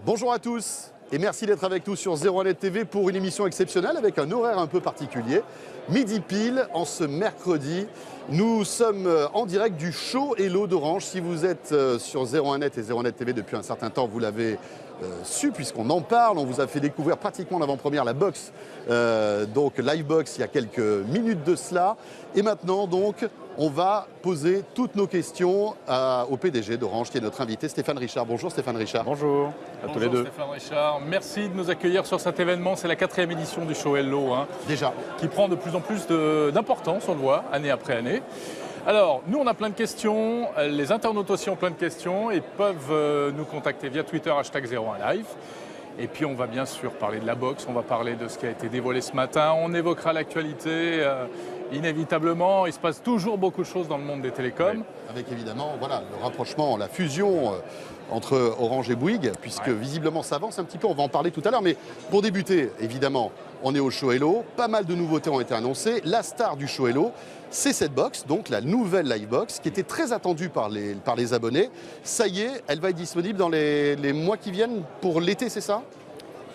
Bonjour à tous et merci d'être avec nous sur 01net TV pour une émission exceptionnelle avec un horaire un peu particulier. Midi pile en ce mercredi, nous sommes en direct du show Hello d'Orange. Si vous êtes sur 01net et 01net TV depuis un certain temps, vous l'avez su puisqu'on en parle. On vous a fait découvrir pratiquement en avant-première la box, donc live box il y a quelques minutes de cela. Et maintenant donc, on va poser toutes nos questions au PDG d'Orange, qui est notre invité, Stéphane Richard. Bonjour Stéphane Richard. Bonjour à tous les deux. Stéphane Richard, merci de nous accueillir sur cet événement. C'est la 4e édition du show Hello, Déjà. qui prend de plus en plus d'importance, on le voit, année après année. Alors, nous, on a plein de questions, les internautes aussi ont plein de questions et peuvent nous contacter via Twitter, #01live. Et puis, on va bien sûr parler de la boxe, on va parler de ce qui a été dévoilé ce matin, on évoquera l'actualité. Inévitablement, il se passe toujours beaucoup de choses dans le monde des télécoms. Oui. Avec évidemment voilà, le rapprochement, la fusion entre Orange et Bouygues, puisque visiblement ça avance un petit peu, on va en parler tout à l'heure. Mais pour débuter, évidemment, on est au show Hello, pas mal de nouveautés ont été annoncées. La star du show Hello, c'est cette box, donc la nouvelle Livebox, qui était très attendue par les abonnés. Ça y est, elle va être disponible dans les mois qui viennent pour l'été, c'est ça?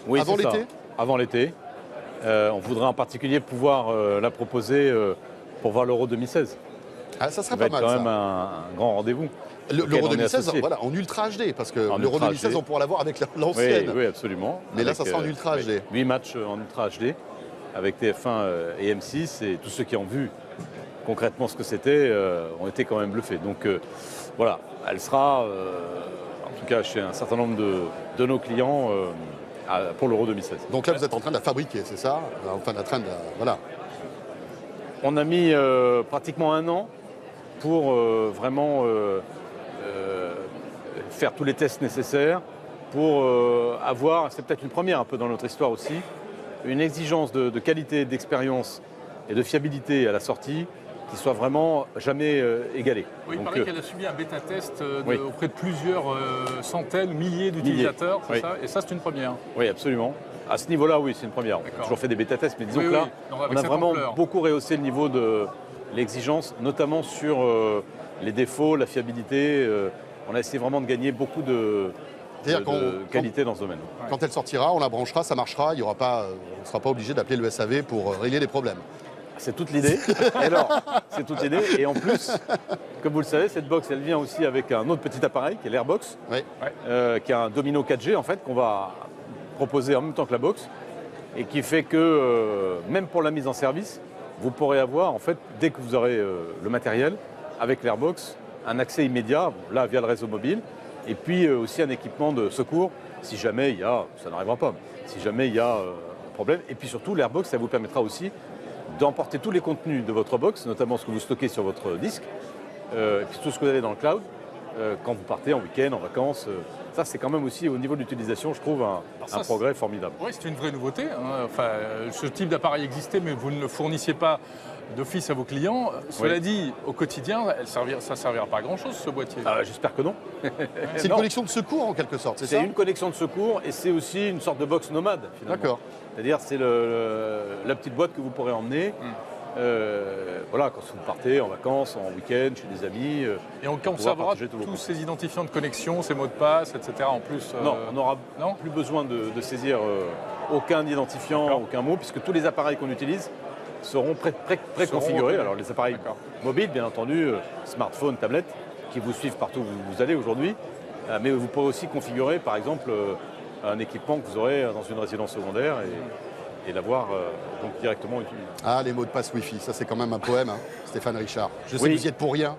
Oui, avant l'été. Avant l'été. On voudrait en particulier pouvoir la proposer pour voir l'Euro 2016. Ah, ça serait pas pas mal, quand ça. même un grand rendez-vous. L'Euro 2016, voilà, en Ultra HD, parce que l'Euro 2016, on pourra l'avoir avec l'ancienne. Oui, absolument. Mais là, ça sera en Ultra HD. 8 matchs en Ultra HD, avec TF1 et M6, et tous ceux qui ont vu concrètement ce que c'était ont été quand même bluffés. Donc voilà, elle sera, en tout cas chez un certain nombre de nos clients, pour l'Euro 2016. Donc là, vous êtes en train de la fabriquer, c'est ça? Enfin, en train de voilà. On a mis pratiquement un an pour vraiment faire tous les tests nécessaires pour avoir, c'est peut-être une première un peu dans notre histoire aussi, une exigence de qualité, d'expérience et de fiabilité à la sortie qui soit vraiment jamais égalée. Oui, il Donc, paraît qu'elle a subi un bêta-test auprès de plusieurs centaines, milliers d'utilisateurs, c'est ça? Et ça, c'est une première. Oui, absolument. À ce niveau-là, oui, c'est une première. On a toujours fait des bêta-tests, mais disons que là, on a vraiment beaucoup rehaussé le niveau de l'exigence, notamment sur les défauts, la fiabilité. On a essayé vraiment de gagner beaucoup de qualité dans ce domaine. Quand elle sortira, on la branchera, ça marchera, il y aura pas, on ne sera pas obligé d'appeler le SAV pour régler les problèmes. C'est toute l'idée. C'est toute l'idée. Et en plus, comme vous le savez, cette box, elle vient aussi avec un autre petit appareil qui est l'Airbox, qui a un domino 4G en fait, qu'on va proposer en même temps que la box, et qui fait que même pour la mise en service, vous pourrez avoir en fait, dès que vous aurez le matériel, avec l'Airbox, un accès immédiat, là via le réseau mobile, et puis aussi un équipement de secours, si jamais il y a, ça n'arrivera pas, si jamais il y a un problème. Et puis surtout, l'Airbox, ça vous permettra aussi d'emporter tous les contenus de votre box, notamment ce que vous stockez sur votre disque, et puis tout ce que vous avez dans le cloud, quand vous partez en week-end, en vacances. Ça, c'est quand même aussi, au niveau de l'utilisation, je trouve un progrès formidable. Oui, c'est une vraie nouveauté. Enfin, ce type d'appareil existait, mais vous ne le fournissiez pas d'office à vos clients. Cela dit, au quotidien, ça ne servira pas à grand-chose, ce boîtier. J'espère que non. C'est une connexion de secours, en quelque sorte, c'est ça? C'est une connexion de secours, et c'est aussi une sorte de box nomade, finalement. D'accord. C'est-à-dire, c'est la petite boîte que vous pourrez emmener. Voilà, quand vous partez en vacances, en week-end, chez des amis. Et on conservera tous ces identifiants de connexion, ces mots de passe, etc. En plus. Non, on n'aura plus besoin de saisir aucun identifiant, aucun mot, puisque tous les appareils qu'on utilise seront préconfigurés. Alors les appareils mobiles, bien entendu, smartphones, tablettes, qui vous suivent partout où vous allez aujourd'hui. Mais vous pourrez aussi configurer, par exemple, un équipement que vous aurez dans une résidence secondaire et l'avoir donc directement utilisé. Ah, les mots de passe Wi-Fi, ça c'est quand même un poème, Stéphane Richard. Je sais que vous y êtes pour rien,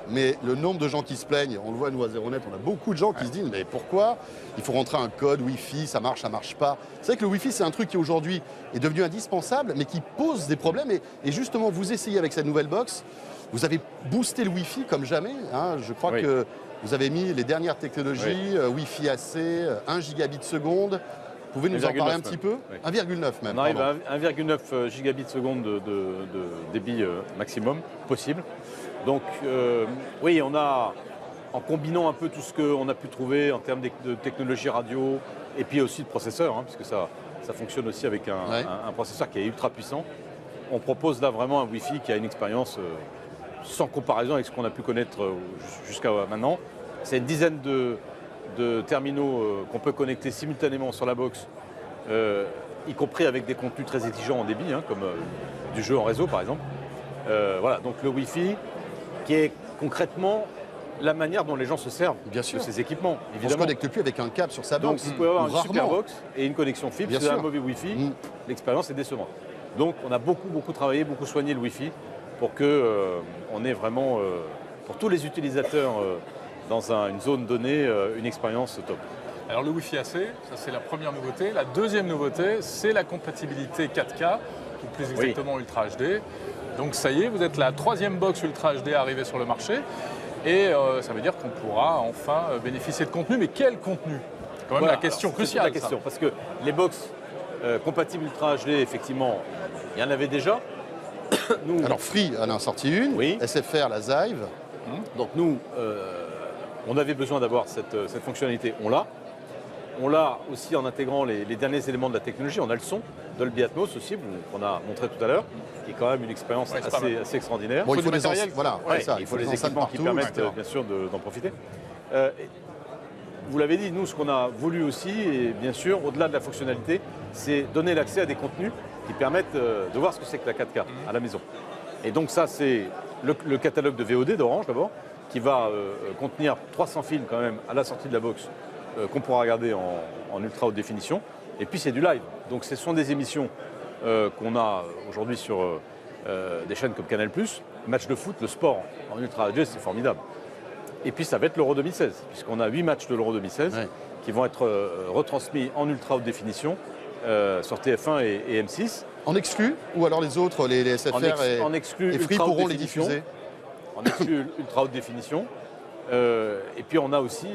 mais le nombre de gens qui se plaignent, on le voit nous à 01net, on a beaucoup de gens qui se disent mais pourquoi il faut rentrer un code Wi-Fi, ça marche pas. C'est vrai que le Wi-Fi c'est un truc qui aujourd'hui est devenu indispensable, mais qui pose des problèmes. Et justement, vous essayez avec cette nouvelle box, vous avez boosté le Wi-Fi comme jamais. Je crois que vous avez mis les dernières technologies, Wi-Fi AC, 1 gigabit seconde. Vous pouvez nous en parler un petit peu? 1,9 même. On arrive à 1,9 gigabits seconde de débit maximum possible. Donc oui, on a, en combinant un peu tout ce qu'on a pu trouver en termes de technologie radio et puis aussi de processeur, puisque ça fonctionne aussi avec un processeur qui est ultra puissant, on propose là vraiment un Wi-Fi qui a une expérience sans comparaison avec ce qu'on a pu connaître jusqu'à maintenant. C'est une dizaine de terminaux qu'on peut connecter simultanément sur la box, y compris avec des contenus très exigeants en débit, hein, comme du jeu en réseau par exemple. Voilà, donc le Wi-Fi qui est concrètement la manière dont les gens se servent de ces équipements. On ne se connecte plus avec un câble sur sa box. Donc vous pouvez avoir une rarement. super box et une connexion fibre. Si vous avez un mauvais Wi-Fi, l'expérience est décevante. Donc on a beaucoup travaillé, beaucoup soigné le Wi-Fi pour que on ait vraiment, pour tous les utilisateurs dans une zone donnée, une expérience top. Alors le Wi-Fi AC, ça c'est la première nouveauté. La deuxième nouveauté, c'est la compatibilité 4K, ou plus exactement Ultra HD. Donc ça y est, vous êtes la troisième box Ultra HD arrivée sur le marché. Et ça veut dire qu'on pourra enfin bénéficier de contenu. Mais quel contenu? C'est quand même la question cruciale. C'est la question, parce que les box compatibles Ultra HD, effectivement, il y en avait déjà. Nous, alors Free en a sorti une, SFR, la Zive. Donc nous, on avait besoin d'avoir cette fonctionnalité, on l'a. On l'a aussi en intégrant les derniers éléments de la technologie. On a le son, Dolby Atmos aussi, qu'on a montré tout à l'heure, qui est quand même une expérience assez extraordinaire. Bon, il faut les équipements qui permettent bien sûr d'en profiter. Vous l'avez dit, nous, ce qu'on a voulu aussi, et bien sûr, au-delà de la fonctionnalité, c'est donner l'accès à des contenus qui permettent de voir ce que c'est que la 4K à la maison. Et donc ça, c'est le catalogue de VOD d'Orange d'abord, qui va contenir 300 films quand même à la sortie de la box, qu'on pourra regarder en ultra haute définition. Et puis c'est du live. Donc ce sont des émissions qu'on a aujourd'hui sur des chaînes comme Canal+. Match de foot, le sport en ultra HD, c'est formidable. Et puis ça va être l'Euro 2016, puisqu'on a 8 matchs de l'Euro 2016 qui vont être retransmis en ultra haute définition sur TF1 et M6. En exclu? Ou alors les autres, les SFR et Free pourront les diffuser? En exclu ultra haute définition. Et puis on a aussi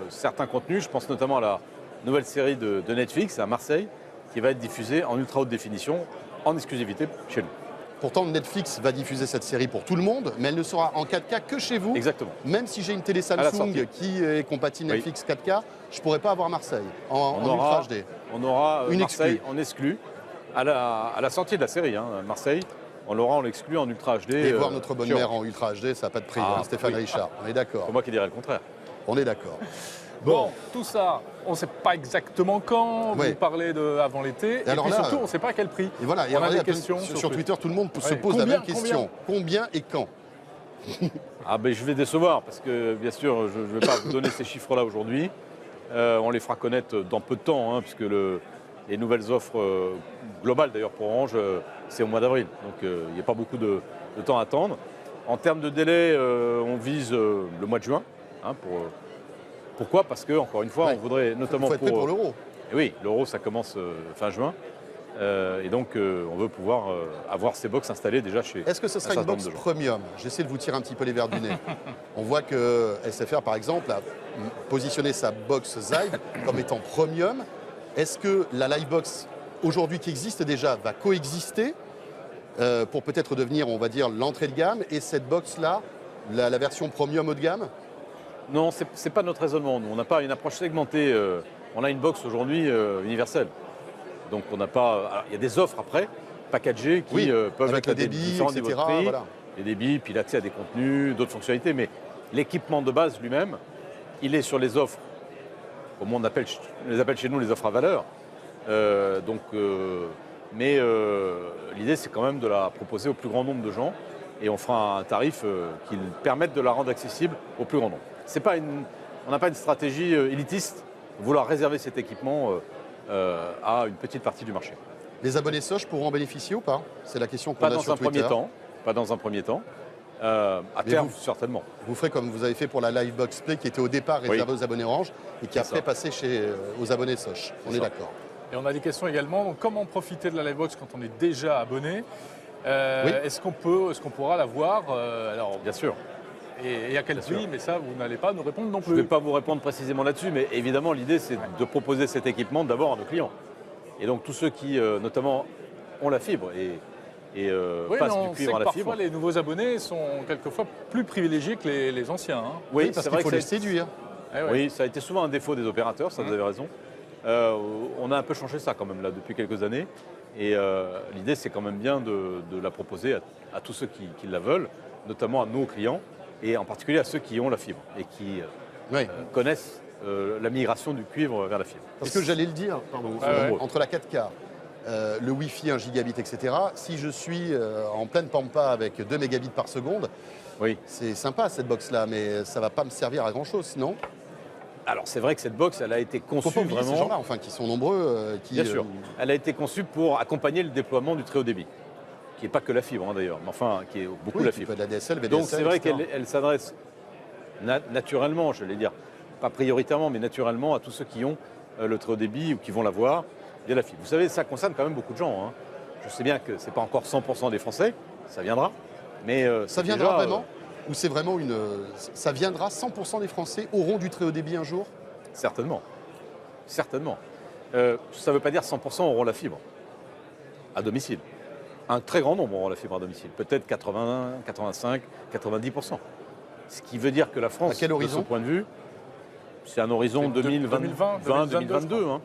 certains contenus, je pense notamment à la nouvelle série de Netflix à Marseille, qui va être diffusée en ultra haute définition, en exclusivité chez nous. Pourtant, Netflix va diffuser cette série pour tout le monde, mais elle ne sera en 4K que chez vous. Exactement. Même si j'ai une télé Samsung qui est compatible Netflix 4K, je ne pourrai pas avoir Marseille en Ultra HD. On aura Marseille en exclu à la sortie de la série, hein, Marseille. On l'aura en l'exclu en Ultra HD. Et voir notre bonne mère en Ultra HD, ça n'a pas de prix, Stéphane Richard. On est d'accord. C'est moi qui dirais le contraire. On est d'accord. Bon, tout ça, on ne sait pas exactement quand. Vous parlez avant l'été. Et puis surtout, on ne sait pas à quel prix. Et voilà, on a des questions sur Twitter, tout le monde se pose la même question. Combien et quand? Je vais décevoir, parce que bien sûr, je ne vais pas vous donner ces chiffres-là aujourd'hui. On les fera connaître dans peu de temps, hein, puisque les nouvelles offres globales, d'ailleurs pour Orange, c'est au mois d'avril. Donc il n'y a pas beaucoup de temps à attendre. En termes de délai, on vise le mois de juin. Hein, pourquoi? Parce que, encore une fois, on voudrait notamment pour l'Euro. Oui, l'Euro, ça commence fin juin. Et donc, on veut pouvoir avoir ces box installées déjà chez. Est-ce que ce sera une box premium? J'essaie de vous tirer un petit peu les verres du nez. On voit que SFR, par exemple, a positionné sa box Zive comme étant premium. Est-ce que la Livebox, aujourd'hui qui existe déjà, va coexister pour peut-être devenir, on va dire, l'entrée de gamme, et cette box-là, la version premium haut de gamme? Non, ce n'est pas notre raisonnement. Nous, on n'a pas une approche segmentée. On a une box aujourd'hui universelle. Donc on n'a pas. Alors, il y a des offres après, packagées, qui peuvent être à des différents niveaux de prix, les débits, puis l'accès à des contenus, d'autres fonctionnalités. Mais l'équipement de base lui-même, il est sur les offres, comme on les appelle chez nous les offres à valeur. Mais l'idée, c'est quand même de la proposer au plus grand nombre de gens. Et on fera un tarif qui permette de la rendre accessible au plus grand nombre. On n'a pas une stratégie élitiste, vouloir réserver cet équipement à une petite partie du marché. Les abonnés Soch pourront en bénéficier ou pas? C'est la question qu'on a sur Twitter. Pas dans un premier temps. À terme, certainement. Vous ferez comme vous avez fait pour la Livebox Play, qui était au départ réservée aux abonnés Orange et qui a après passé aux abonnés Soch. On est d'accord. Et on a des questions également. Donc, comment profiter de la Livebox quand on est déjà abonné? Est-ce qu'on pourra la voir alors, bien sûr. Et à quel prix? Mais ça, vous n'allez pas nous répondre non plus. Je ne vais pas vous répondre précisément là-dessus, mais évidemment, l'idée, c'est de proposer cet équipement d'abord à nos clients. Et donc, tous ceux qui, notamment, ont la fibre et passent du cuivre à la fibre. Parfois, les nouveaux abonnés sont quelquefois plus privilégiés que les anciens. Hein. Oui, parce qu'il faut les séduire. Oui, ça a été souvent un défaut des opérateurs, ça vous avez raison. On a un peu changé ça quand même là depuis quelques années. Et l'idée, c'est quand même bien de la proposer à tous ceux qui la veulent, notamment à nos clients, et en particulier à ceux qui ont la fibre et qui connaissent la migration du cuivre vers la fibre. Parce que j'allais le dire, pardon, entre la 4K, le Wi-Fi, 1 gigabit, etc., si je suis en pleine pampa avec 2 mégabits par seconde, oui. C'est sympa cette box-là, mais ça ne va pas me servir à grand-chose, sinon. Alors c'est vrai que cette box, elle a été conçue faut pas oublier vraiment... ces gens-là, enfin, qui sont nombreux. Bien sûr. Elle a été conçue pour accompagner le déploiement du très haut débit, qui n'est pas que la fibre d'ailleurs, mais enfin qui est beaucoup la fibre. De la DSL, VDSL, donc c'est vrai etc. qu'elle s'adresse naturellement, je vais dire, pas prioritairement, mais naturellement à tous ceux qui ont le très haut débit ou qui vont l'avoir via la fibre. Vous savez, ça concerne quand même beaucoup de gens. Hein. Je sais bien que ce n'est pas encore 100% des Français, ça viendra. Mais ça viendra déjà, vraiment ou c'est vraiment une... Ça viendra, 100% des Français auront du très haut débit un jour? Certainement. Certainement. Ça ne veut pas dire 100% auront la fibre à domicile. Un très grand nombre auront la fibre à domicile. Peut-être 80, 85, 90%. Ce qui veut dire que la France, de ce point de vue, c'est un horizon 2020-2022. Hein.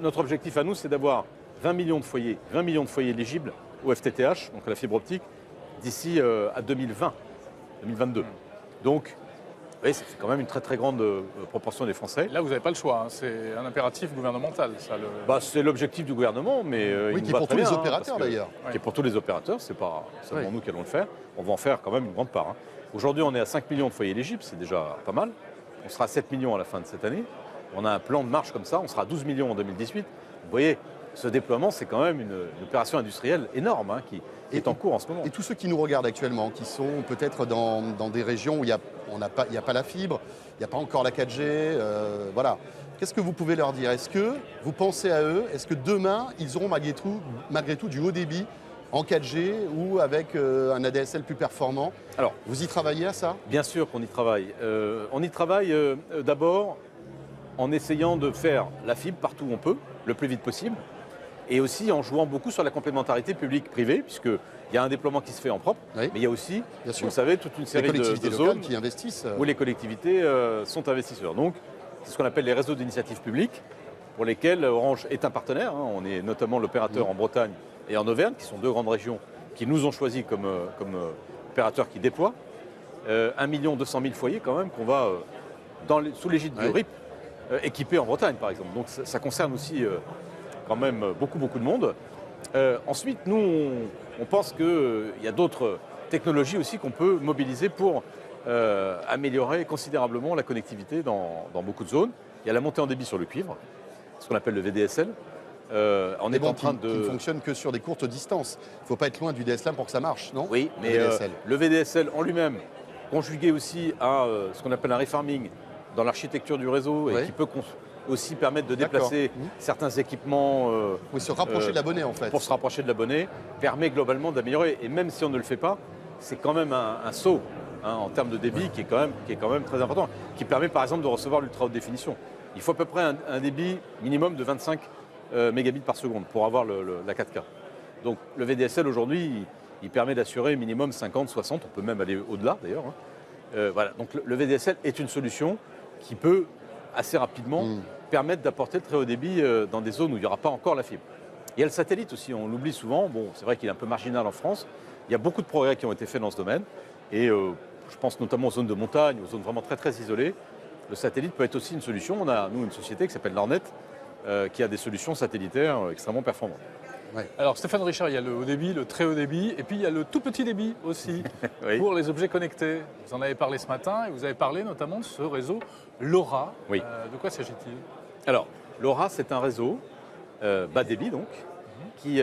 Notre objectif à nous, c'est d'avoir 20 millions de foyers éligibles au FTTH, donc à la fibre optique, d'ici à 2022. Donc, oui, ça fait quand même une très très grande proportion des Français. Là, vous n'avez pas le choix, hein. C'est un impératif gouvernemental. C'est l'objectif du gouvernement, mais oui, qui est pour tous les opérateurs d'ailleurs. Qui est pour tous les opérateurs, c'est pas seulement nous qui allons le faire. On va en faire quand même une grande part. Hein. Aujourd'hui, on est à 5 millions de foyers éligibles, c'est déjà pas mal. On sera à 7 millions à la fin de cette année. On a un plan de marche comme ça, on sera à 12 millions en 2018. Vous voyez, ce déploiement, c'est quand même une opération industrielle énorme hein, qui est en cours en ce moment. Et tous ceux qui nous regardent actuellement, qui sont peut-être dans des régions où il n'y a pas la fibre, il n'y a pas encore la 4G, voilà. Qu'est-ce que vous pouvez leur dire? Est-ce que vous pensez à eux? Est-ce que demain, ils auront malgré tout du haut débit en 4G ou avec un ADSL plus performant? Alors, vous y travaillez à ça? Bien sûr qu'on y travaille. On y travaille d'abord en essayant de faire la fibre partout où on peut, le plus vite possible, et aussi en jouant beaucoup sur la complémentarité publique-privée, puisqu'il y a un déploiement qui se fait en propre, mais il y a aussi, vous savez, toute une série de zones qui investissent. Où les collectivités sont investisseurs. Donc, c'est ce qu'on appelle les réseaux d'initiative publique, pour lesquels Orange est un partenaire. Hein. On est notamment l'opérateur en Bretagne et en Auvergne, qui sont deux grandes régions qui nous ont choisis comme opérateurs qui déploient. 1 200 000 foyers quand même qu'on va, sous l'égide du RIP, équiper en Bretagne par exemple. Donc ça concerne aussi quand même beaucoup de monde. Ensuite, nous, on pense qu'il y a d'autres technologies aussi qu'on peut mobiliser pour améliorer considérablement la connectivité dans beaucoup de zones. Il y a la montée en débit sur le cuivre, ce qu'on appelle le VDSL. On est en train qui ne fonctionne que sur des courtes distances. Il ne faut pas être loin du DSL pour que ça marche, non? Oui, mais le VDSL en lui-même, conjugué aussi à ce qu'on appelle un refarming dans l'architecture du réseau et qui peut aussi permettre de déplacer certains équipements. Se rapprocher de l'abonné en fait. Pour se rapprocher de l'abonné, permet globalement d'améliorer. Et même si on ne le fait pas, c'est quand même un saut en termes de débit qui est quand même très important, qui permet par exemple de recevoir l'ultra haute définition. Il faut à peu près un débit minimum de 25 mégabits par seconde pour avoir la 4K. Donc le VDSL aujourd'hui, il permet d'assurer minimum 50, 60, on peut même aller au-delà d'ailleurs. Hein. Voilà. Donc le VDSL est une solution qui peut assez rapidement permettre d'apporter le très haut débit dans des zones où il n'y aura pas encore la fibre. Il y a le satellite aussi, on l'oublie souvent. Bon, c'est vrai qu'il est un peu marginal en France. Il y a beaucoup de progrès qui ont été faits dans ce domaine. Et je pense notamment aux zones de montagne, aux zones vraiment très très isolées. Le satellite peut être aussi une solution. On a, nous, une société qui s'appelle Lornet, qui a des solutions satellitaires extrêmement performantes. Ouais. Alors Stéphane Richard, il y a le haut débit, le très haut débit, et puis il y a le tout petit débit aussi pour les objets connectés. Vous en avez parlé ce matin et vous avez parlé notamment de ce réseau LoRa. Oui. De quoi s'agit-il? Alors, LoRa, c'est un réseau bas débit donc, qui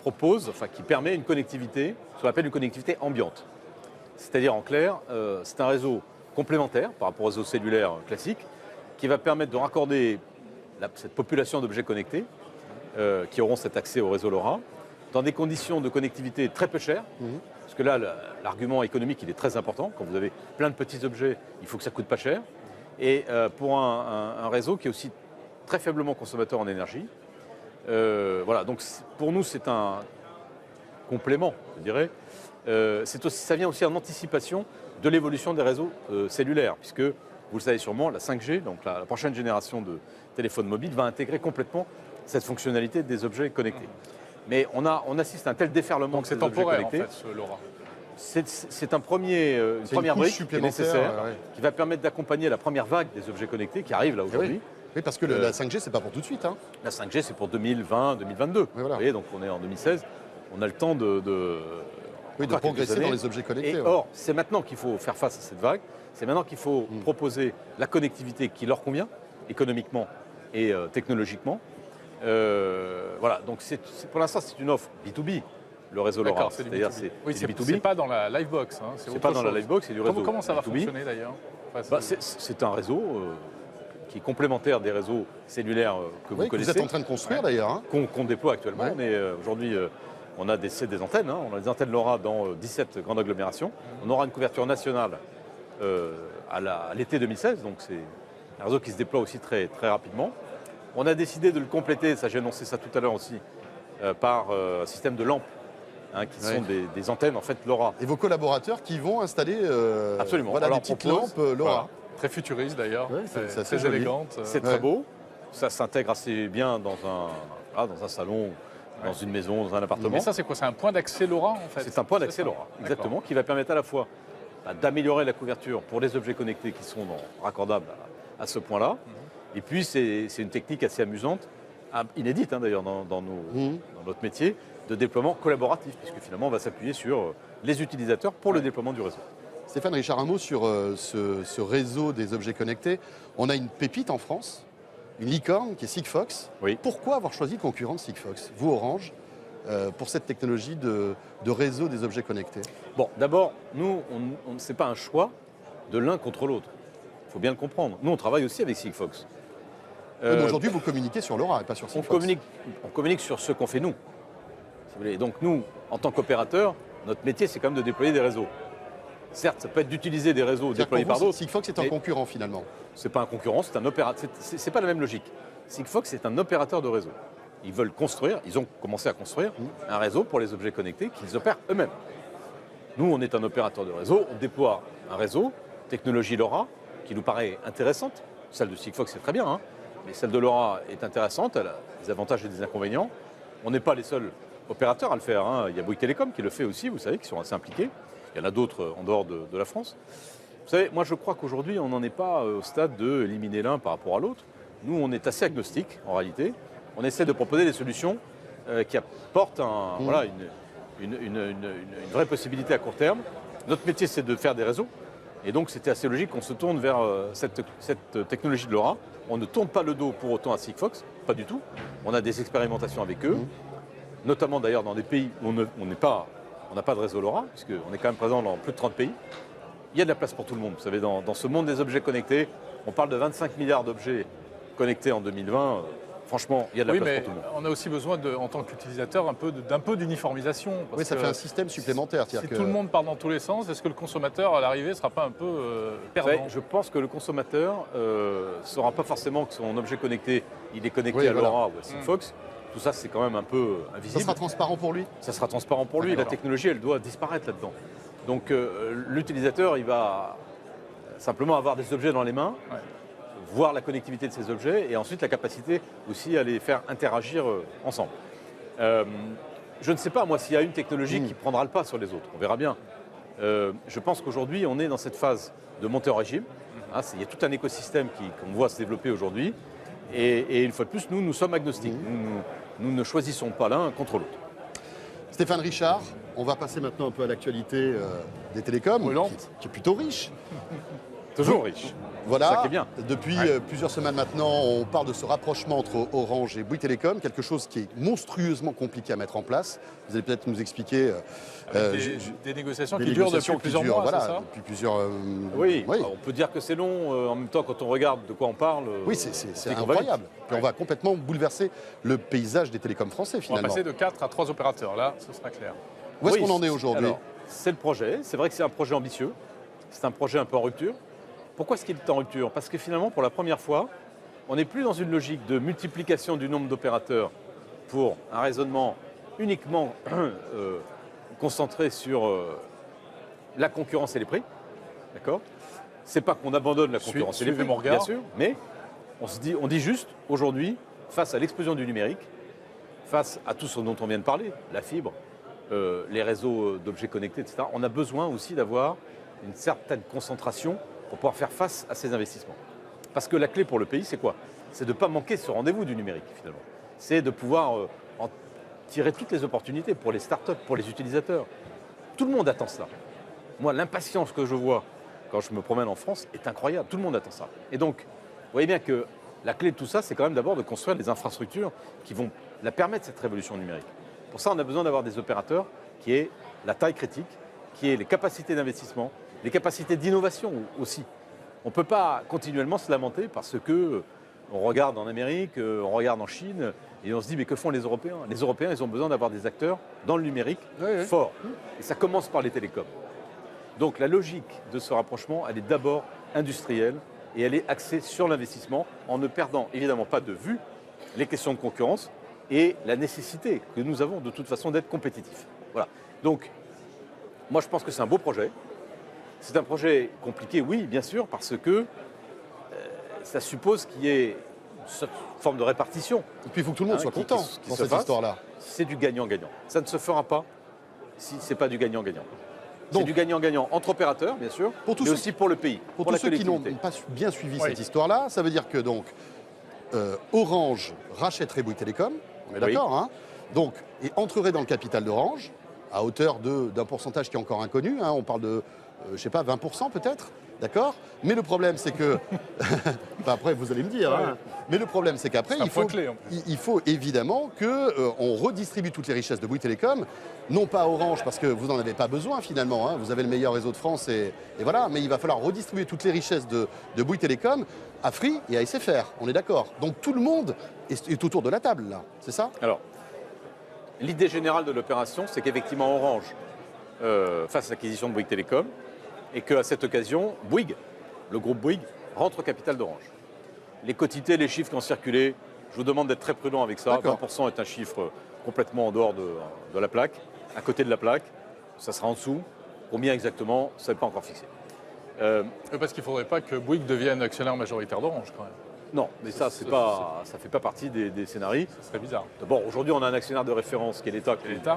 qui permet une connectivité, ce qu'on appelle une connectivité ambiante. C'est-à-dire en clair, c'est un réseau complémentaire par rapport au réseau cellulaire classique, qui va permettre de raccorder cette population d'objets connectés qui auront cet accès au réseau LoRa, dans des conditions de connectivité très peu chères, parce que là, l'argument économique, il est très important. Quand vous avez plein de petits objets, il faut que ça ne coûte pas cher. Et pour un réseau qui est aussi très faiblement consommateur en énergie. Voilà, donc pour nous, c'est un complément, je dirais. Ça vient aussi en anticipation de l'évolution des réseaux cellulaires, puisque, vous le savez sûrement, la 5G, donc la prochaine génération de téléphones mobiles, va intégrer complètement cette fonctionnalité des objets connectés. Mais on assiste à un tel déferlement donc de c'est ces objets temporaire connectés. En fait, ce LoRa. C'est une première brique qui est nécessaire, qui va permettre d'accompagner la première vague des objets connectés qui arrive là aujourd'hui. Oui, parce que la 5G, c'est pas pour tout de suite. Hein. La 5G, c'est pour 2020, 2022. Oui, voilà. Vous voyez, donc on est en 2016. On a le temps de progresser dans les objets connectés. Or, c'est maintenant qu'il faut faire face à cette vague. C'est maintenant qu'il faut proposer la connectivité qui leur convient, économiquement et technologiquement. Voilà, donc pour l'instant, c'est une offre B2B. Le réseau LoRa, c'est-à-dire c'est B2B. C'est pas dans la Livebox. Hein, c'est pas dans la Livebox, c'est du réseau. Comment ça va B2B. fonctionner d'ailleurs? C'est un réseau qui est complémentaire des réseaux cellulaires que vous connaissez. Vous êtes en train de construire d'ailleurs. Hein. Qu'on déploie actuellement. Aujourd'hui, on a des antennes. Hein, on a des antennes LoRa dans 17 grandes agglomérations. On aura une couverture nationale à l'été 2016. Donc c'est un réseau qui se déploie aussi très, très rapidement. On a décidé de le compléter, ça j'ai annoncé ça tout à l'heure aussi, par un système de lampes. Qui sont des antennes en fait LoRa. Et vos collaborateurs qui vont installer absolument. Voilà, des petites lampes LoRa. Voilà. Très futuriste d'ailleurs, c'est très élégante. C'est très beau, ça s'intègre assez bien dans un salon, dans une maison, dans un appartement. Mais ça c'est quoi? C'est un point d'accès LoRa en fait? C'est un point d'accès LoRa, exactement, qui va permettre à la fois d'améliorer la couverture pour les objets connectés qui sont raccordables à ce point-là. Et puis c'est une technique assez amusante, inédite d'ailleurs dans notre métier, de déploiement collaboratif, puisque finalement on va s'appuyer sur les utilisateurs pour le déploiement du réseau. Stéphane Richard, un mot sur ce réseau des objets connectés. On a une pépite en France, une licorne qui est Sigfox. Oui. Pourquoi avoir choisi le concurrent de Sigfox, vous Orange, pour cette technologie de réseau des objets connectés? Bon, d'abord, nous, ce n'est pas un choix de l'un contre l'autre. Il faut bien le comprendre. Nous, on travaille aussi avec Sigfox. Aujourd'hui, vous communiquez sur LoRa et pas sur Sigfox. On communique sur ce qu'on fait nous. Si vous voulez. Donc nous, en tant qu'opérateur, notre métier, c'est quand même de déployer des réseaux. Certes, ça peut être d'utiliser des réseaux déployés par d'autres. Sigfox est un concurrent finalement. C'est pas un concurrent, c'est un opérateur. C'est pas la même logique. Sigfox est un opérateur de réseau. Ils veulent construire, ils ont commencé à construire un réseau pour les objets connectés qu'ils opèrent eux-mêmes. Nous, on est un opérateur de réseau, on déploie un réseau, technologie LoRa, qui nous paraît intéressante. Celle de Sigfox, c'est très bien, mais celle de LoRa est intéressante, elle a des avantages et des inconvénients. On n'est pas les seuls opérateurs à le faire. Il y a Bouygues Télécom qui le fait aussi, vous savez, qui sont assez impliqués. Il y en a d'autres en dehors de la France. Vous savez, moi je crois qu'aujourd'hui, on n'en est pas au stade d'éliminer l'un par rapport à l'autre. Nous, on est assez agnostique en réalité. On essaie de proposer des solutions qui apportent une vraie possibilité à court terme. Notre métier, c'est de faire des réseaux. Et donc, c'était assez logique qu'on se tourne vers cette technologie de LoRa. On ne tourne pas le dos pour autant à Sigfox, pas du tout. On a des expérimentations avec eux. Notamment d'ailleurs dans des pays où on n'a pas de réseau LoRa, puisqu'on est quand même présent dans plus de 30 pays. Il y a de la place pour tout le monde. Vous savez, dans ce monde des objets connectés, on parle de 25 milliards d'objets connectés en 2020. Franchement, il y a de la place pour tout le monde. On a aussi besoin, en tant qu'utilisateur, d'un peu d'uniformisation. Oui, ça fait un système supplémentaire. Si tout le monde part dans tous les sens, est-ce que le consommateur, à l'arrivée, ne sera pas un peu perdant? Je pense que le consommateur ne saura pas forcément que son objet connecté, il est connecté à LoRa ou à Sigfox. Tout ça, c'est quand même un peu invisible. Ça sera transparent pour lui? Ça sera transparent pour lui. La technologie, elle doit disparaître là-dedans. Donc, l'utilisateur, il va simplement avoir des objets dans les mains, voir la connectivité de ces objets et ensuite la capacité aussi à les faire interagir ensemble. Je ne sais pas, moi, s'il y a une technologie qui prendra le pas sur les autres. On verra bien. Je pense qu'aujourd'hui, on est dans cette phase de montée en régime. Il y a tout un écosystème qu'on voit se développer aujourd'hui. Et une fois de plus, nous sommes agnostiques. Nous ne choisissons pas l'un contre l'autre. Stéphane Richard, on va passer maintenant un peu à l'actualité des télécoms, qui est plutôt riche. Toujours riche. Voilà, ça qui est bien. Depuis plusieurs semaines maintenant, on parle de ce rapprochement entre Orange et Bouygues Télécom, quelque chose qui est monstrueusement compliqué à mettre en place. Vous allez peut-être nous expliquer... des négociations qui durent depuis plusieurs mois, voilà, c'est ça? Depuis plusieurs... Oui, on peut dire que c'est long. En même temps, quand on regarde de quoi on parle... Oui, c'est incroyable. Puis on va complètement bouleverser le paysage des télécoms français, finalement. On va passer de 4 à 3 opérateurs, là, ce sera clair. Où est-ce qu'on en est aujourd'hui? C'est le projet. C'est vrai que c'est un projet ambitieux. C'est un projet un peu en rupture. Pourquoi est-ce qu'il est en rupture? Parce que finalement, pour la première fois, on n'est plus dans une logique de multiplication du nombre d'opérateurs pour un raisonnement uniquement concentré sur la concurrence et les prix. D'accord? C'est pas qu'on abandonne la concurrence et les prix, bien sûr, mais on dit juste, aujourd'hui, face à l'explosion du numérique, face à tout ce dont on vient de parler, la fibre, les réseaux d'objets connectés, etc. On a besoin aussi d'avoir une certaine concentration pour pouvoir faire face à ces investissements. Parce que la clé pour le pays, c'est quoi? C'est de ne pas manquer ce rendez-vous du numérique, finalement. C'est de pouvoir en tirer toutes les opportunités pour les startups, pour les utilisateurs. Tout le monde attend ça. Moi, l'impatience que je vois quand je me promène en France est incroyable. Tout le monde attend ça. Et donc, vous voyez bien que la clé de tout ça, c'est quand même d'abord de construire des infrastructures qui vont la permettre, cette révolution numérique. Pour ça, on a besoin d'avoir des opérateurs qui aient la taille critique, qui aient les capacités d'investissement, les capacités d'innovation aussi. On ne peut pas continuellement se lamenter parce que on regarde en Amérique, on regarde en Chine, et on se dit mais que font les Européens? Les Européens, ils ont besoin d'avoir des acteurs dans le numérique forts. Et ça commence par les télécoms. Donc la logique de ce rapprochement, elle est d'abord industrielle et elle est axée sur l'investissement en ne perdant évidemment pas de vue les questions de concurrence et la nécessité que nous avons de toute façon d'être compétitifs. Voilà. Donc, moi je pense que c'est un beau projet. C'est un projet compliqué, oui, bien sûr, parce que ça suppose qu'il y ait une forme de répartition. Et puis il faut que tout le monde soit content dans cette histoire-là. C'est du gagnant-gagnant. Ça ne se fera pas si ce n'est pas du gagnant-gagnant. C'est du gagnant-gagnant entre opérateurs, bien sûr, mais aussi pour le pays. Pour tous ceux qui n'ont pas bien suivi cette histoire-là, ça veut dire que donc Orange rachèterait Bouygues Télécom, on est d'accord, hein, donc, et entrerait dans le capital d'Orange à hauteur d'un pourcentage qui est encore inconnu, hein, on parle de, je ne sais pas, 20% peut-être, d'accord? Mais le problème, c'est que... enfin, après, vous allez me dire, hein, mais le problème, c'est qu'après, il faut évidemment qu'on redistribue toutes les richesses de Bouygues Télécom, non pas à Orange, parce que vous n'en avez pas besoin finalement, hein, vous avez le meilleur réseau de France, et voilà, mais il va falloir redistribuer toutes les richesses de Bouygues Télécom à Free et à SFR, on est d'accord. Donc tout le monde est autour de la table, là, c'est ça? Alors, l'idée générale de l'opération, c'est qu'effectivement Orange fasse l'acquisition de Bouygues Télécom, et qu'à cette occasion, Bouygues, le groupe Bouygues, rentre au capital d'Orange. Les quotités, les chiffres qui ont circulé, je vous demande d'être très prudent avec ça. 20% est un chiffre complètement en dehors de la plaque, à côté de la plaque, ça sera en dessous. Combien exactement, ça n'est pas encore fixé. Parce qu'il ne faudrait pas que Bouygues devienne actionnaire majoritaire d'Orange quand même. Non, mais ça ne fait pas partie des scénarios. Ce serait bizarre. D'abord, aujourd'hui, on a un actionnaire de référence qui est l'État,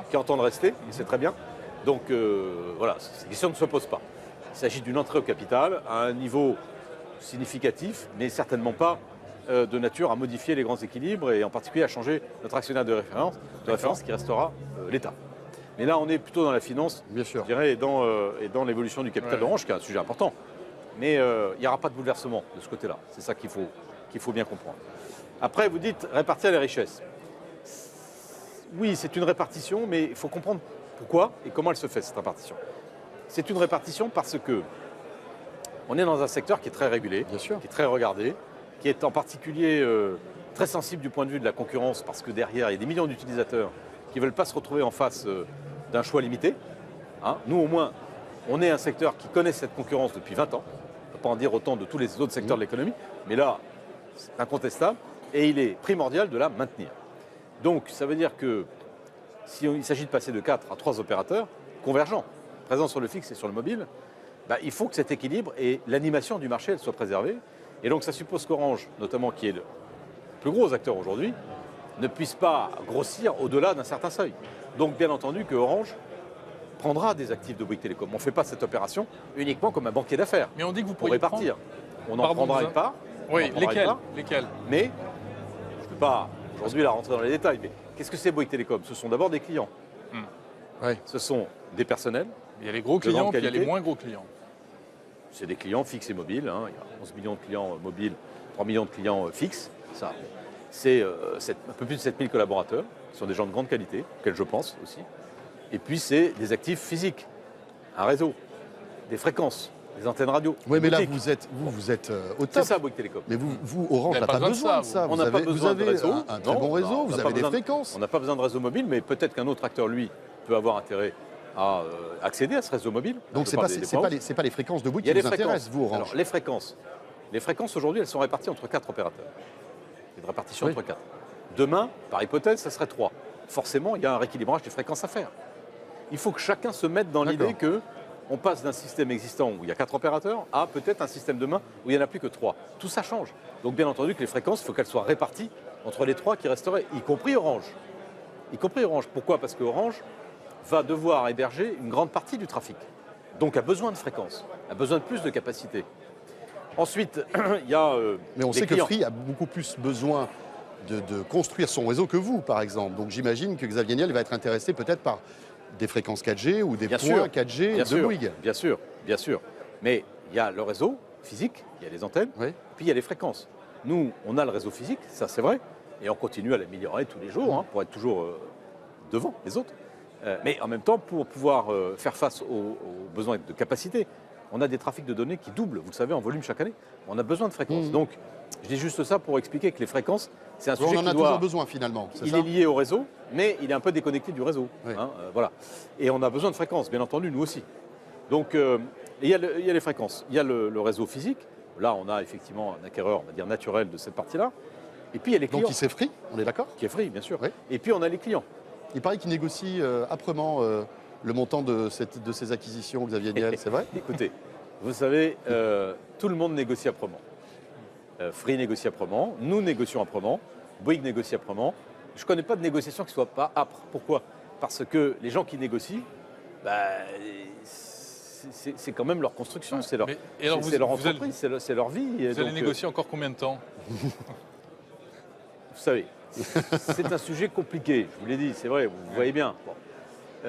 qui entend de rester, et c'est très bien. Donc voilà, cette question ne se pose pas. Il s'agit d'une entrée au capital à un niveau significatif, mais certainement pas de nature à modifier les grands équilibres et en particulier à changer notre actionnaire de référence qui restera l'État. Mais là, on est plutôt dans la finance, bien sûr, je dirais, et dans l'évolution du capital d'Orange, qui est un sujet important. Mais il n'y aura pas de bouleversement de ce côté-là. C'est ça qu'il faut bien comprendre. Après, vous dites répartir les richesses. Oui, c'est une répartition, mais il faut comprendre pourquoi et comment elle se fait, cette répartition. C'est une répartition parce que on est dans un secteur qui est très régulé, bien sûr, qui est très regardé, qui est en particulier très sensible du point de vue de la concurrence, parce que derrière, il y a des millions d'utilisateurs qui ne veulent pas se retrouver en face d'un choix limité. Hein. Nous, au moins, on est un secteur qui connaît cette concurrence depuis 20 ans. On ne peut pas en dire autant de tous les autres secteurs de l'économie, mais là, c'est incontestable, et il est primordial de la maintenir. Donc, ça veut dire que s'il s'agit de passer de 4 à 3 opérateurs convergents, présents sur le fixe et sur le mobile, il faut que cet équilibre et l'animation du marché soient préservés. Et donc ça suppose qu'Orange, notamment qui est le plus gros acteur aujourd'hui, ne puisse pas grossir au-delà d'un certain seuil. Donc bien entendu que Orange prendra des actifs de Bouygues Télécom. On ne fait pas cette opération uniquement comme un banquier d'affaires. Mais on dit que vous pourriez répartir. On en prendra une part. Oui, lesquels? Mais je ne peux pas aujourd'hui la rentrer dans les détails. Mais qu'est-ce que c'est Bouygues Télécom? Ce sont d'abord des clients. Ce sont des personnels. Il y a les gros clients, puis il y a les moins gros clients. C'est des clients fixes et mobiles. Hein. Il y a 11 millions de clients mobiles, 3 millions de clients fixes. Ça, c'est un peu plus de 7000 collaborateurs, qui sont des gens de grande qualité, auxquels je pense aussi. Et puis, c'est des actifs physiques, un réseau, des fréquences, des antennes radio. Oui, mais là, vous êtes au top. C'est ça, Bouygues Télécom. Mais vous Orange n'a pas besoin de ça. On n'a pas besoin de réseau. Un très bon réseau, vous avez des fréquences. On n'a pas besoin de réseau mobile, mais peut-être qu'un autre acteur, lui, peut avoir intérêt à accéder à ce réseau mobile. Donc ce n'est pas les fréquences de Bouygues qui vous intéressent, vous, Orange. Alors, les fréquences aujourd'hui, elles sont réparties entre 4 opérateurs. Il y a une répartition entre 4. Demain, par hypothèse, ça serait 3. Forcément, il y a un rééquilibrage des fréquences à faire. Il faut que chacun se mette dans l'idée qu'on passe d'un système existant où il y a 4 opérateurs à peut-être un système demain où il n'y en a plus que 3. Tout ça change. Donc bien entendu que les fréquences, il faut qu'elles soient réparties entre les 3 qui resteraient, y compris Orange. Pourquoi? Parce que Orange va devoir héberger une grande partie du trafic. Donc a besoin de fréquences, a besoin de plus de capacité. Ensuite, il y a Mais on les sait clients. que Free a beaucoup plus besoin de construire son réseau que vous, par exemple. Donc j'imagine que Xavier Niel va être intéressé peut-être par des fréquences 4G ou des Bien points sûr, 4G bien de sûr, Bouygues. bien sûr, bien sûr. Mais il y a le réseau physique, il y a les antennes, Oui. puis il y a les fréquences. Nous, on a le réseau physique, ça c'est vrai, et on continue à l'améliorer tous les jours pour être toujours devant les autres. Mais en même temps, pour pouvoir faire face aux besoins de capacité, on a des trafics de données qui doublent, vous le savez, en volume chaque année. On a besoin de fréquences. Donc, je dis juste ça pour expliquer que les fréquences, c'est un sujet On en a qui toujours besoin finalement, c'est il ça est lié au réseau, mais il est un peu déconnecté du réseau. Oui. Voilà. Et on a besoin de fréquences, bien entendu, nous aussi. Donc, il y a les fréquences. Il y a le réseau physique. Là, on a effectivement un acquéreur, on va dire, naturel de cette partie-là. Et puis, il y a les clients. Donc il s'est Free, on est d'accord? Qui est Free, bien sûr. Oui. Et puis, on a les clients. Il paraît qu'il négocie âprement le montant de ces acquisitions, Xavier Niel, c'est vrai? Écoutez, vous savez, tout le monde négocie âprement. Free négocie âprement, nous négocions âprement, Bouygues négocie âprement. Je ne connais pas de négociation qui ne soit pas âpre. Pourquoi? Parce que les gens qui négocient, c'est quand même leur construction, c'est leur, et alors c'est leur vous allez- entreprise, c'est leur vie. Et Vous allez donc, négocier encore combien de temps? vous savez, c'est un sujet compliqué, je vous l'ai dit, c'est vrai, vous voyez bien. Bon.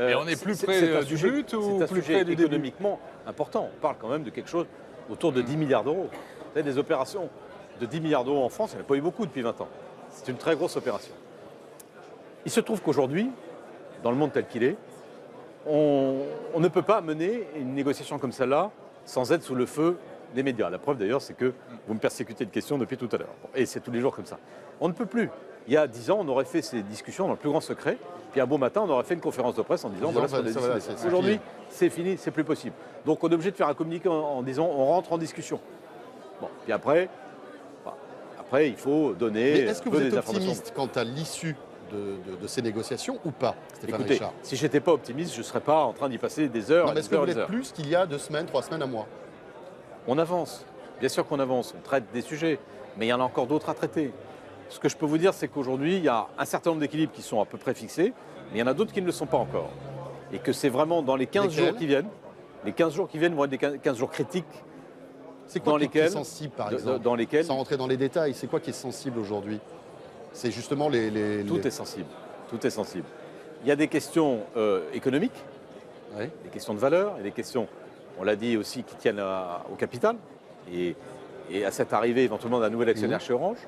Et on est plus c'est près un du sujet- but ou c'est un plus sujet près du début? économiquement important. On parle quand même de quelque chose autour de 10 milliards d'euros. Vous savez, des opérations de 10 milliards d'euros en France, il n'y en a pas eu beaucoup depuis 20 ans. C'est une très grosse opération. Il se trouve qu'aujourd'hui, dans le monde tel qu'il est, on ne peut pas mener une négociation comme celle-là sans être sous le feu des médias. La preuve d'ailleurs, c'est que vous me persécutez de questions depuis tout à l'heure. Bon, et c'est tous les jours comme ça. On ne peut plus. Il y a 10 ans, on aurait fait ces discussions dans le plus grand secret. Puis un beau matin, on aurait fait une conférence de presse en disant voilà ce qu'on a décidé. voilà, c'est Aujourd'hui, fini. c'est fini, c'est plus possible. Donc on est obligé de faire un communiqué en disant on rentre en discussion. Bon, puis après, il faut donner Mais est-ce que un peu vous êtes des informations. optimiste quant à l'issue de ces négociations ou pas, Stéphane Écoutez, Richard? si je n'étais pas optimiste, je ne serais pas en train d'y passer des heures Non, et mais est-ce des que heures vous et des l'êtes heures. plus qu'il y a 2 semaines, 3 semaines, un mois? On avance, bien sûr qu'on avance, on traite des sujets, mais il y en a encore d'autres à traiter. Ce que je peux vous dire, c'est qu'aujourd'hui, il y a un certain nombre d'équilibres qui sont à peu près fixés, mais il y en a d'autres qui ne le sont pas encore. Et que c'est vraiment dans les 15 Lesquels jours qui viennent, les 15 jours qui viennent vont être des 15 jours critiques, C'est quoi dans qui est lesquels- sensible, par exemple? dans lesquels Sans rentrer dans les détails, c'est quoi qui est sensible aujourd'hui? C'est justement tout est sensible. Tout est sensible. Il y a des questions économiques, Ouais. des questions de valeur, et des questions, on l'a dit aussi, qui tiennent au capital et à cette arrivée éventuellement d'un nouvel actionnaire chez Orange.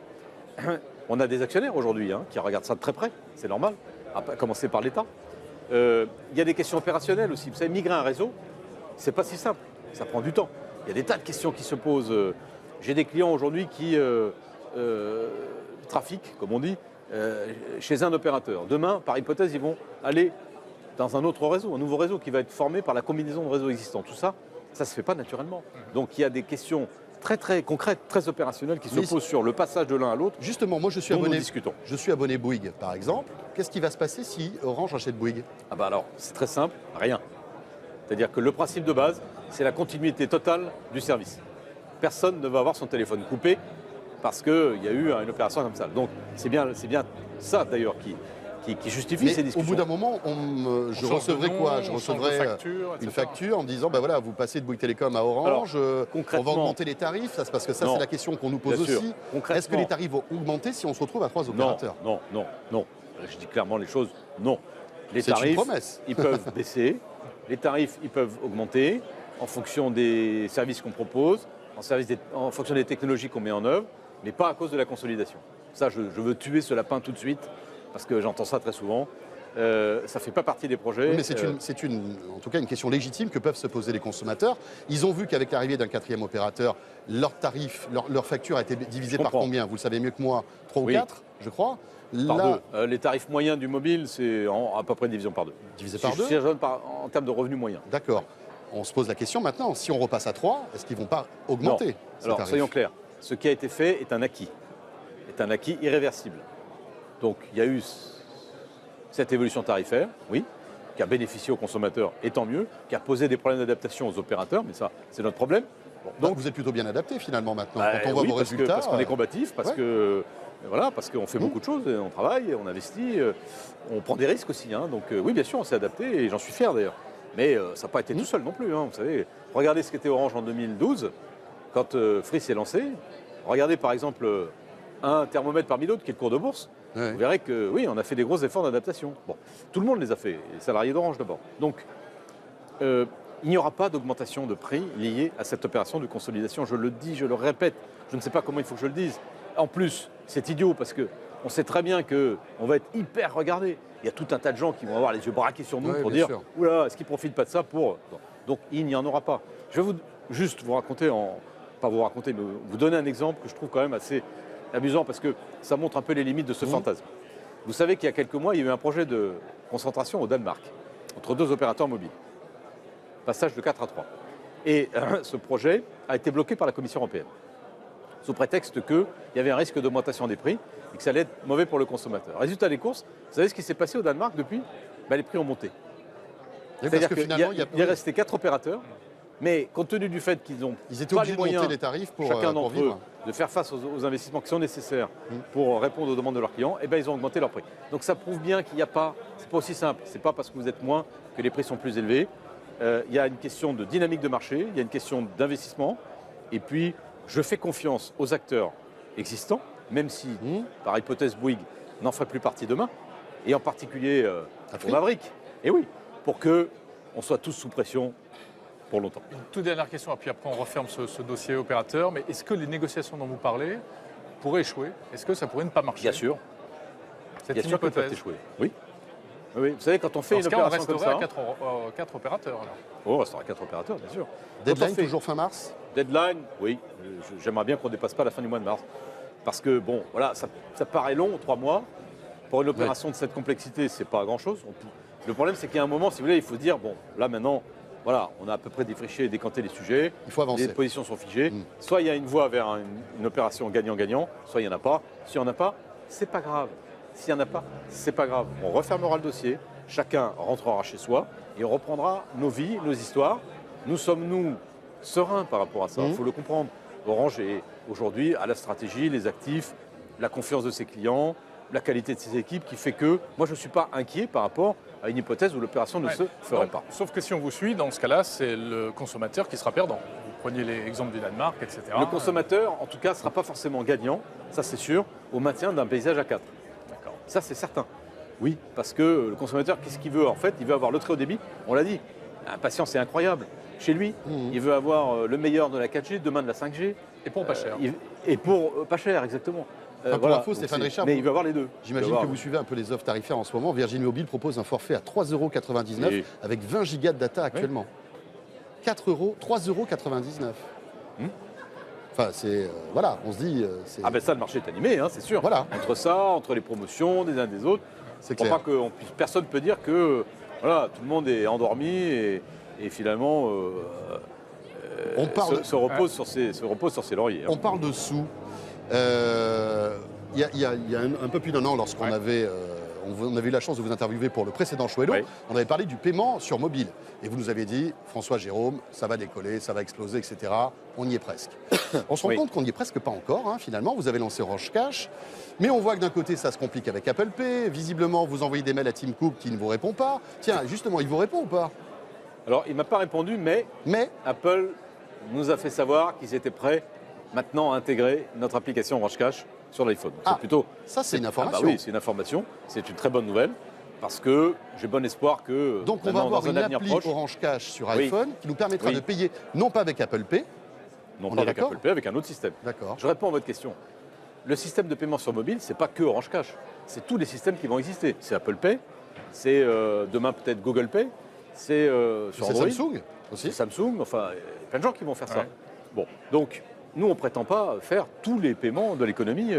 On a des actionnaires aujourd'hui qui regardent ça de très près, c'est normal, à commencer par l'État. Il y a des questions opérationnelles aussi. Vous savez, migrer un réseau, c'est pas si simple, ça prend du temps. Il y a des tas de questions qui se posent. J'ai des clients aujourd'hui qui trafiquent, comme on dit, chez un opérateur. Demain, par hypothèse, ils vont aller dans un autre réseau, un nouveau réseau qui va être formé par la combinaison de réseaux existants. Tout ça, ça ne se fait pas naturellement. Donc il y a des questions très très concrètes, très opérationnelles qui se Mais posent sur le passage de l'un à l'autre. Justement, moi je suis Dont nous abonné. discutons. Je suis abonné Bouygues, par exemple. Qu'est-ce qui va se passer si Orange achète Bouygues? Ah bah alors, c'est très simple, rien. C'est-à-dire que le principe de base, c'est la continuité totale du service. Personne ne va avoir son téléphone coupé parce qu'il y a eu une opération comme ça. Donc c'est bien ça d'ailleurs qui justifie Mais ces au discussions. bout d'un moment, je change de recevrai nom, quoi? Je on change de recevrai facture, une etc. facture en me disant, ben voilà, vous passez de Bouygues Télécom à Orange, on va concrètement- augmenter les tarifs, ça, parce que ça Non. c'est la question qu'on nous pose Bien sûr. aussi. Concrètement- Est-ce que les tarifs vont augmenter si on se retrouve à 3 Non, opérateurs? non. Je dis clairement les choses, non. Les C'est une tarifs, promesse. ils peuvent baisser. Les tarifs, ils peuvent augmenter en fonction des services qu'on propose, en fonction des technologies qu'on met en œuvre, mais pas à cause de la consolidation. Ça, je veux tuer ce lapin tout de suite, parce que j'entends ça très souvent. Ça ne fait pas partie des projets. Oui, mais c'est en tout cas une question légitime que peuvent se poser les consommateurs. Ils ont vu qu'avec l'arrivée d'un 4e opérateur, leur tarif, leur facture a été divisée par comprends. combien? Vous le savez mieux que moi, 3 ou Oui. 4, je crois. Par Là, deux. Les tarifs moyens du mobile, c'est à peu près une division par deux. divisé par 2. Si je raisonne en termes de revenus moyens. D'accord. On se pose la question maintenant, si on repasse à 3, est-ce qu'ils ne vont pas augmenter Non. ces Alors, tarifs? soyons clairs. Ce qui a été fait est un acquis irréversible. Donc, il y a eu cette évolution tarifaire, oui, qui a bénéficié aux consommateurs, et tant mieux, qui a posé des problèmes d'adaptation aux opérateurs, mais ça, c'est notre problème. Donc vous êtes plutôt bien adapté finalement maintenant. Bah, Quand on voit oui, vos parce résultats. parce qu'on est combatif, parce ouais. que Voilà, parce qu'on fait beaucoup de choses, on travaille, on investit, on prend des risques aussi. Hein. Donc oui, bien sûr, on s'est adapté et j'en suis fier d'ailleurs. Mais ça n'a pas été tout seul non plus. Hein. Vous savez, regardez ce qu'était Orange en 2012, quand Free s'est lancé. Regardez par exemple un thermomètre parmi d'autres qui est le cours de bourse. Ouais. Vous verrez que oui, on a fait des gros efforts d'adaptation. Bon, tout le monde les a fait, les salariés d'Orange d'abord. Donc, il n'y aura pas d'augmentation de prix liée à cette opération de consolidation. Je le dis, je le répète, je ne sais pas comment il faut que je le dise. En plus, c'est idiot parce qu'on sait très bien qu'on va être hyper regardé. Il y a tout un tas de gens qui vont avoir les yeux braqués sur nous pour dire « Oula, est-ce qu'ils ne profitent pas de ça pour… » Donc, il n'y en aura pas. Je vais juste vous raconter, pas vous raconter, mais vous donner un exemple que je trouve quand même assez amusant parce que ça montre un peu les limites de ce fantasme. Vous savez qu'il y a quelques mois, il y a eu un projet de concentration au Danemark entre 2 opérateurs mobiles. Passage de 4 à 3. Et ce projet a été bloqué par la Commission européenne, sous prétexte qu'il y avait un risque d'augmentation des prix et que ça allait être mauvais pour le consommateur. Résultat des courses, vous savez ce qui s'est passé au Danemark depuis ? Les prix ont monté. C'est-à-dire qu'il est resté 4 opérateurs, mais compte tenu du fait qu'ils n'ont pas les moyens, les tarifs pour chacun d'entre eux, vivre, de faire face aux investissements qui sont nécessaires pour répondre aux demandes de leurs clients, ils ont augmenté leurs prix. Donc ça prouve bien qu'il n'y a pas, c'est pas aussi simple, c'est pas parce que vous êtes moins que les prix sont plus élevés. Il y a une question de dynamique de marché, il y a une question d'investissement, et puis je fais confiance aux acteurs existants, même si, par hypothèse Bouygues, n'en ferait plus partie demain, et en particulier pour Maverick. Et oui, pour qu'on soit tous sous pression pour longtemps. Une toute dernière question, et puis après on referme ce dossier opérateur, mais est-ce que les négociations dont vous parlez pourraient échouer ? Est-ce que ça pourrait ne pas marcher ? Bien sûr. Bien sûr que ça peut échouer. Oui. Oui. Vous savez, quand on fait une opération comme ça… On resterait à 4 opérateurs alors. Oh, on restera à 4 opérateurs, bien sûr. Deadline toujours fin mars ? Deadline, oui. J'aimerais bien qu'on ne dépasse pas la fin du mois de mars. Parce que, bon, voilà, ça paraît long, 3 mois. Pour une opération de cette complexité, c'est pas grand-chose. Le problème, c'est qu'il y a un moment, si vous voulez, il faut se dire, bon, là maintenant, voilà, on a à peu près défriché et décanté les sujets. Il faut avancer. Les positions sont figées. Soit il y a une voie vers une opération gagnant-gagnant, soit il n'y en a pas. S'il n'y en a pas, c'est pas grave. S'il n'y en a pas, c'est pas grave. On refermera le dossier, chacun rentrera chez soi et on reprendra nos vies, nos histoires. Nous sommes, nous, sereins par rapport à ça, il faut le comprendre. Orange est aujourd'hui à la stratégie, les actifs, la confiance de ses clients, la qualité de ses équipes qui fait que moi je ne suis pas inquiet par rapport à une hypothèse où l'opération ne se ferait pas. Sauf que si on vous suit, dans ce cas-là, c'est le consommateur qui sera perdant. Vous preniez l'exemple du Danemark, etc. Le consommateur, en tout cas, ne sera pas forcément gagnant, ça c'est sûr, au maintien d'un paysage à 4. D'accord. Ça c'est certain. Oui, parce que le consommateur, qu'est-ce qu'il veut en fait ? Il veut avoir le très haut débit, on l'a dit. L'impatience est incroyable. Chez lui, il veut avoir le meilleur de la 4G, demain de la 5G. Et pour pas cher. Et pour pas cher, exactement. Pour l'info, Stéphane Richard, mais il veut avoir les deux. J'imagine que vous suivez un peu les offres tarifaires en ce moment. Virgin Mobile propose un forfait à 3,99 € avec 20 gigas de data actuellement. 3,99 €. Enfin, c'est… voilà, on se dit… ah ben ça, le marché est animé, hein, c'est sûr. Voilà. Entre ça, entre les promotions des uns des autres, c'est clair. Pas que personne ne peut dire que voilà, tout le monde est endormi et finalement se repose sur ses lauriers. On parle de sous. Il y a un peu plus d'un an, lorsqu'on avait, on avait eu la chance de vous interviewer pour le précédent Show Hello, on avait parlé du paiement sur mobile. Et vous nous avez dit, François Jérôme, ça va décoller, ça va exploser, etc. On y est presque. On se rend compte qu'on n'y est presque pas encore, hein, finalement. Vous avez lancé Orange Cash. Mais on voit que d'un côté, ça se complique avec Apple Pay. Visiblement, vous envoyez des mails à Tim Cook qui ne vous répond pas. Tiens, justement, il vous répond ou pas ? Alors, il ne m'a pas répondu, mais Apple nous a fait savoir qu'ils étaient prêts maintenant à intégrer notre application Orange Cash sur l'iPhone. Ça, c'est une information. Ah bah oui, c'est une information. C'est une très bonne nouvelle parce que j'ai bon espoir que donc on va avoir une appli Orange Cash sur iPhone qui nous permettra de payer non pas avec Apple Pay, non pas avec Apple Pay, avec un autre système. D'accord. Je réponds à votre question. Le système de paiement sur mobile, c'est pas que Orange Cash, c'est tous les systèmes qui vont exister. C'est Apple Pay, c'est demain peut-être Google Pay, c'est sur Android. Samsung aussi. Samsung, enfin, il y a plein de gens qui vont faire ça. Bon, donc nous, on ne prétend pas faire tous les paiements de l'économie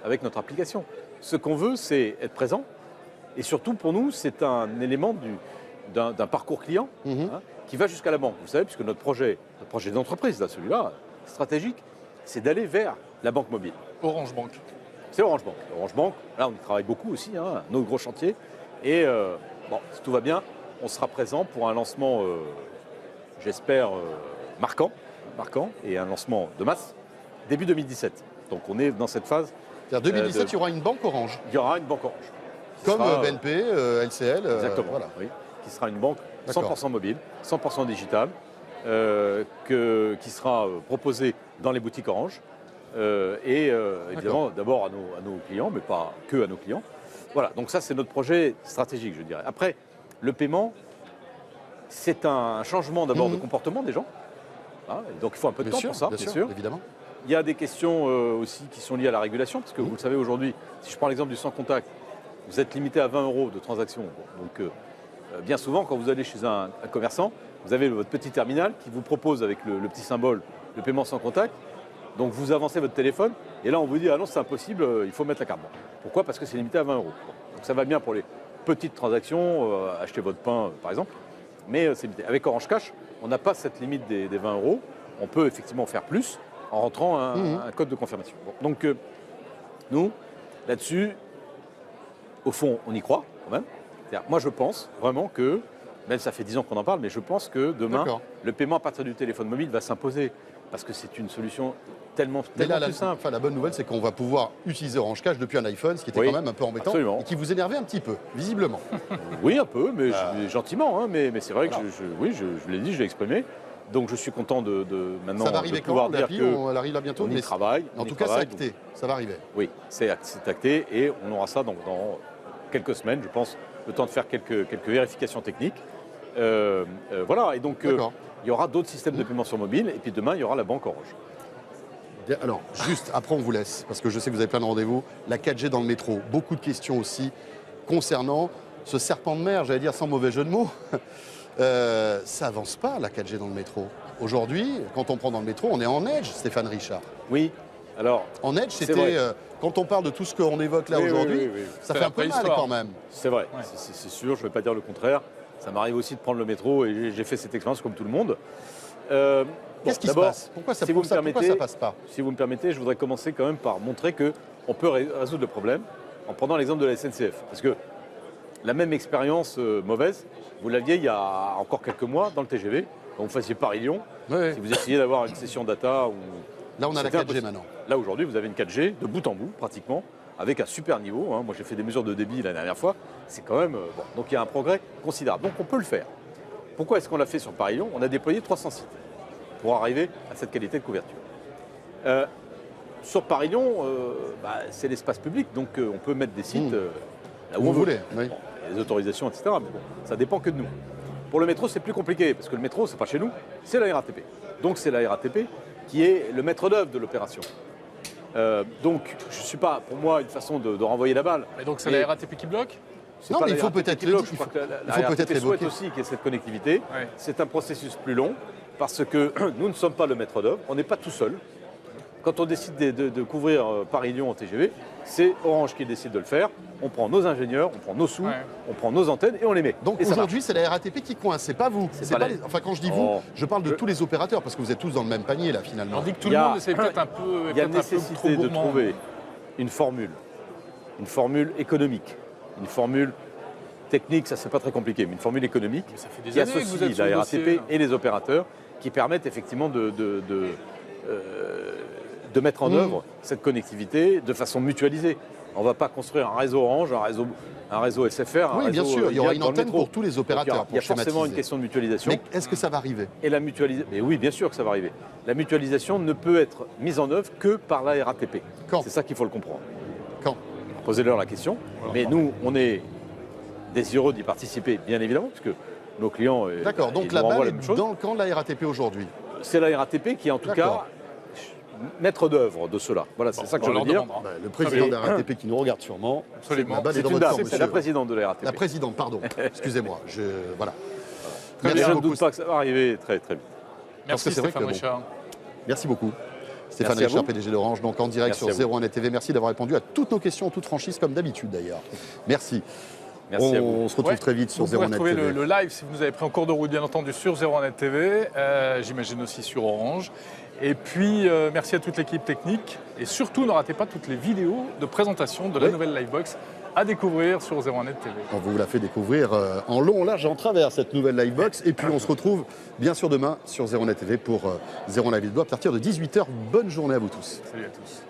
avec notre application. Ce qu'on veut, c'est être présent. Et surtout, pour nous, c'est un élément d'un parcours client qui va jusqu'à la banque. Vous savez, puisque notre projet d'entreprise, là, celui-là, stratégique, c'est d'aller vers la banque mobile. Orange Bank. C'est Orange Bank. Orange Bank, là, on y travaille beaucoup aussi, un autre gros chantier. Et bon, si tout va bien, on sera présent pour un lancement, j'espère, marquant et un lancement de masse début 2017. Donc on est dans cette phase C'est-à-dire 2017, il y aura une banque Orange. Il y aura une banque Orange. Comme BNP, LCL. Exactement, Voilà. oui. Qui sera une banque 100% mobile, 100% digitale, qui sera proposée dans les boutiques Orange. Évidemment, d'abord à nos clients, mais pas que à nos clients. Voilà, donc ça c'est notre projet stratégique, je dirais. Après, le paiement, c'est un changement d'abord de comportement des gens. Hein, donc il faut un peu de temps pour ça, bien sûr. Évidemment. Il y a des questions aussi qui sont liées à la régulation, parce que vous le savez aujourd'hui, si je prends l'exemple du sans contact, vous êtes limité à 20 € de transaction. Donc bien souvent, quand vous allez chez un commerçant, vous avez votre petit terminal qui vous propose avec le petit symbole le paiement sans contact. Donc vous avancez votre téléphone et là on vous dit ah non c'est impossible, il faut mettre la carte. Pourquoi ? Parce que c'est limité à 20 €. Donc ça va bien pour les petites transactions, acheter votre pain par exemple, mais c'est limité. Avec Orange Cash, on n'a pas cette limite des 20 €. On peut effectivement faire plus en rentrant un code de confirmation. Bon, donc nous, là-dessus, au fond, on y croit quand même. Moi je pense vraiment que, même ça fait 10 ans qu'on en parle, mais je pense que demain, le paiement à partir du téléphone mobile va s'imposer. Parce que c'est une solution tellement plus simple. La bonne nouvelle, c'est qu'on va pouvoir utiliser Orange Cash depuis un iPhone, ce qui était quand même un peu embêtant et qui vous énervait un petit peu, visiblement. Oui, un peu, mais gentiment. Hein, mais c'est vrai que je l'ai dit, je l'ai exprimé. Donc je suis content de maintenant ça va arriver de pouvoir dire elle arrive là bientôt. On y travaille. En tout cas, c'est acté. Ça va arriver. Oui, c'est acté et on aura ça dans quelques semaines, je pense, le temps de faire quelques vérifications techniques. Voilà, et donc il y aura d'autres systèmes de paiement sur mobile, et puis demain, il y aura la banque Orange. Alors, juste, après on vous laisse, parce que je sais que vous avez plein de rendez-vous, la 4G dans le métro, beaucoup de questions aussi concernant ce serpent de mer, j'allais dire sans mauvais jeu de mots. Ça avance pas, la 4G dans le métro. Aujourd'hui, quand on prend dans le métro, on est en Edge, Stéphane Richard. Oui, alors... En Edge, c'était... quand on parle de tout ce qu'on évoque là aujourd'hui, ça fait un peu mal quand même. C'est vrai, c'est sûr, je ne vais pas dire le contraire. Ça m'arrive aussi de prendre le métro et j'ai fait cette expérience comme tout le monde. Qu'est-ce qui se passe ? Pourquoi ça passe pas ? Si vous me permettez, je voudrais commencer quand même par montrer qu'on peut résoudre le problème en prenant l'exemple de la SNCF. Parce que la même expérience mauvaise, vous l'aviez il y a encore quelques mois dans le TGV, quand vous faisiez Paris-Lyon. Oui. Si vous essayez d'avoir une session data... Là, on a la 4G maintenant. Là, aujourd'hui, vous avez une 4G de bout en bout, pratiquement, avec un super niveau. Hein. Moi, j'ai fait des mesures de débit la dernière fois. C'est quand même... bon. Donc, il y a un progrès considérable. Donc, on peut le faire. Pourquoi est-ce qu'on l'a fait sur Paris-Lyon ? On a déployé 300 sites pour arriver à cette qualité de couverture. Sur Paris-Lyon, c'est l'espace public, donc on peut mettre des sites là où on veut. Oui. Bon, il y a des autorisations, etc. Mais bon, ça dépend que de nous. Pour le métro, c'est plus compliqué, parce que le métro, c'est pas chez nous, c'est la RATP. Donc, c'est la RATP qui est le maître d'œuvre de l'opération. Donc, je ne suis pas, pour moi, une façon de renvoyer la balle. Et donc, c'est la RATP qui bloque ? Non, mais il faut peut-être souhaite aussi qu'il y ait cette connectivité. Oui. C'est un processus plus long, parce que nous ne sommes pas le maître d'œuvre, on n'est pas tout seul. Quand on décide de couvrir Paris-Lyon en TGV, c'est Orange qui décide de le faire. On prend nos ingénieurs, on prend nos sous, on prend nos antennes et on les met. Donc aujourd'hui, c'est la RATP qui coince, c'est pas vous. Enfin, quand je dis vous, je parle de tous les opérateurs, parce que vous êtes tous dans le même panier là finalement. On dit que tout le monde essaie peut-être un peu. Il y a nécessité de trouver une formule économique, une formule technique, ça c'est pas très compliqué, mais une formule économique qui associe la RATP et les opérateurs, qui permettent effectivement de mettre en œuvre cette connectivité de façon mutualisée. On ne va pas construire un réseau Orange, un réseau SFR, un réseau... Oui, bien sûr, il y aura une antenne pour tous les opérateurs. Il y a forcément une question de mutualisation. Mais est-ce que ça va arriver ? Et la mutualisation, mais oui, bien sûr que ça va arriver. La mutualisation ne peut être mise en œuvre que par la RATP. Quand ? C'est ça qu'il faut le comprendre. Quand ? Posez-leur la question. Mais nous, on est désireux d'y participer, bien évidemment, parce que nos clients... D'accord, donc la balle est dans le camp de la RATP aujourd'hui. C'est la RATP qui, en tout cas, maître d'œuvre de cela. Voilà, c'est ça que je veux dire. Le président de la RATP qui nous regarde sûrement. Absolument. C'est une dame, c'est la présidente de la RATP. La présidente, pardon. Excusez-moi. Voilà. Mais je ne doute pas que ça va arriver très très vite. Merci Stéphane Richard. Merci beaucoup. Stéphane Richard, PDG d'Orange, donc en direct sur 01net TV. Merci d'avoir répondu à toutes nos questions en toute franchise, comme d'habitude d'ailleurs. Merci. Merci à vous. On se retrouve très vite sur 01net TV. Vous pouvez retrouver le live si vous nous avez pris en cours de route, bien entendu, sur 01net TV. J'imagine aussi sur Orange. Et puis, merci à toute l'équipe technique. Et surtout, ne ratez pas toutes les vidéos de présentation de la nouvelle Livebox à découvrir sur 01net TV. On vous la fait découvrir en long, en large et en travers, cette nouvelle Livebox. Et puis, on se retrouve bien sûr demain sur 01net TV pour 01 Live à partir de 18h. Bonne journée à vous tous. Salut à tous.